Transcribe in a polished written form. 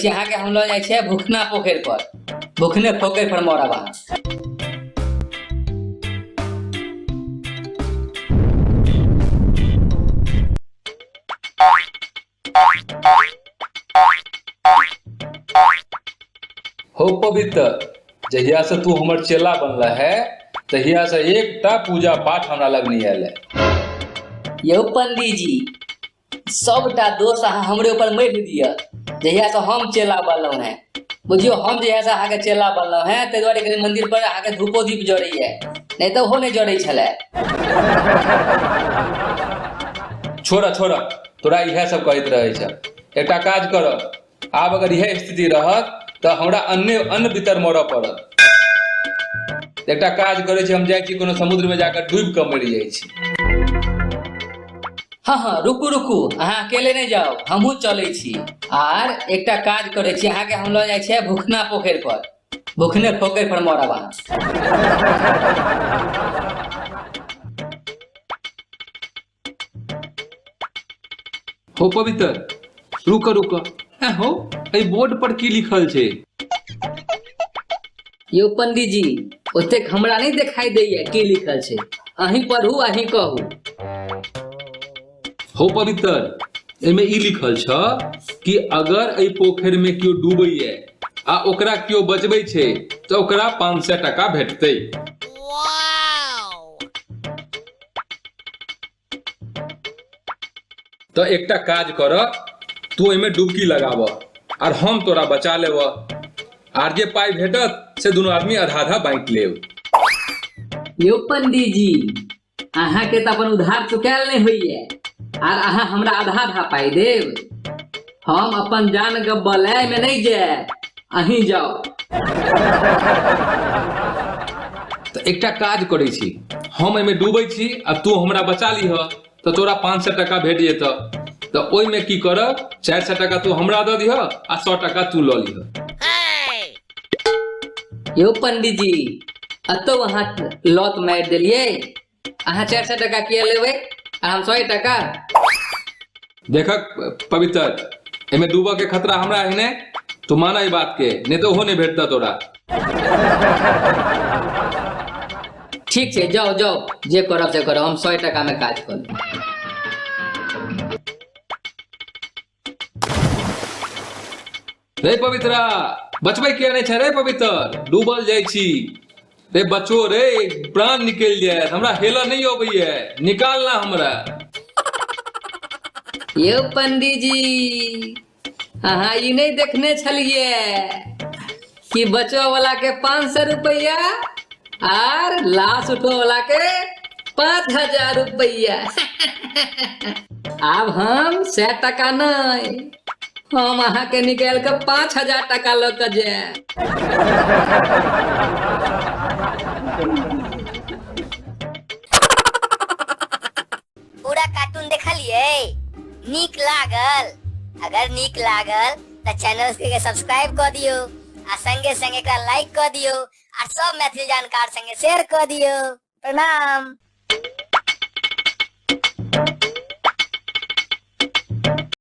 छी अहाँ के हम लऽ जाइ छियै भुखना पोखरि पर, भुखने पोखरि पर मरब अहाँ। हो पवित्र, जहिया से तू हमर चेला बनला है तहिया से एकटा पूजा पाठ हमरा लग नहीं आयल है। यौ पंडित जी, सबटा दोष अहाँ हमरे ऊपर मढ़ि दिअ। जहिया से हम चेला बनलहुँ हैं, बुझियो हम जहिया से अहाँके चेला बनलहुँ हैं ताहि दुआरे कनि मंदिर पर अहाँके धूपो दीप जड़ैया, नहीं तो ओहो नहीं जड़ै छलै। छोड़ा छोड़ा, तोरा इहे सब कहैत रहै छ। एकटा काज कर, आब अगर इहे स्थिति रहत तऽ हमरा अन्न भीतर मरऽ पड़त। एकटा काज करै छी, हम जाइ छी कोनो समुद्र में जाकर डूबि कऽ मरि जाइ छी। हाँ हाँ, रुकू रुकू, अहाँ अकेले नहीं जाओ, हमहूँ चलै छी। आर एकटा काज करै छी, अहाँके हम लऽ जाइ छियै भुखना पोखरि पर, भुखने पोखरि पर मरब अहाँ। हो पवित्र, रुक रुक, हो एहि बोर्ड पर की लिखल छै? यौ पंडित जी, ओतेक हमरा नहीं दिखाई दैया की लिखल छै, अहीं पढ़ू अहीं कहू। हो पवित्र, एमे ई लिखल छ कि अगर एहि पोखरि में केओ डूबैया आ ओकरा केओ बचबै छै तऽ ओकरा 500 टका भेटतै। तो एकटा काज कर, तू एमे डुबकी लगाब और हम तोरा बचा लेब, आर जे पाई भेटत से दुनू आदमी आधा आधा बांटि लेब। यौ पंडित जी, अहाँ के तो अपन उधार चुकायल नहीं होइए, आर अहाँ हमरा आधा आधा पाई देब। हम अपन जान गब्बल में नहीं जाए, अहीं जाओ। तो एकटा काज करै छी, हम एमे डूबै छी आ तू हमरा बचा लीह, तो तोरा 500 टका भेट जेत। तो ओई में की करब, 400 टका तू हमरा दऽ दिह आ 100 टका तू लऽ लीह। यौ पंडित जी, अतो अहाँ लौत मार दिलिए, अहाँ 400 टका किया लेबै आ हम 100 टका? देखक पवित्र, एमे डूबऽ के खतरा हमरा है ने, तू माना ई बात के, नहीं तो ओहो नहीं भेटता तोरा। ठीक छै, जाओ जाओ, जे करब से करब, हम 100 टका में काज कर लेब। रे पवित्रा, बचबै किया नहीं छै रे पवित्र? डूबल जाइ छी रे, बचो रे, प्राण निकल जाए, हमरा हेलऽ नहीं अबैया, निकालना हमरा। यौ पंडित जी, अहाँ ई नहीं देखने छलिए कि बचो वाला के 500 रुपया आर लाश उठो वाला के 5000 रुपया। अब हम 100 टका नहीं, हम अहाँ के निकाल के 5000 टका लऽ के जाए। पूरा कार्टून देखलिए? नीक लागल? अगर नीक लागल तो चैनल के सब्सक्राइब कर दियो, आ संगे संगे एकरा लाइक कर दियो, और सब मैथिली जानकार संगे शेयर कर दियो। प्रणाम।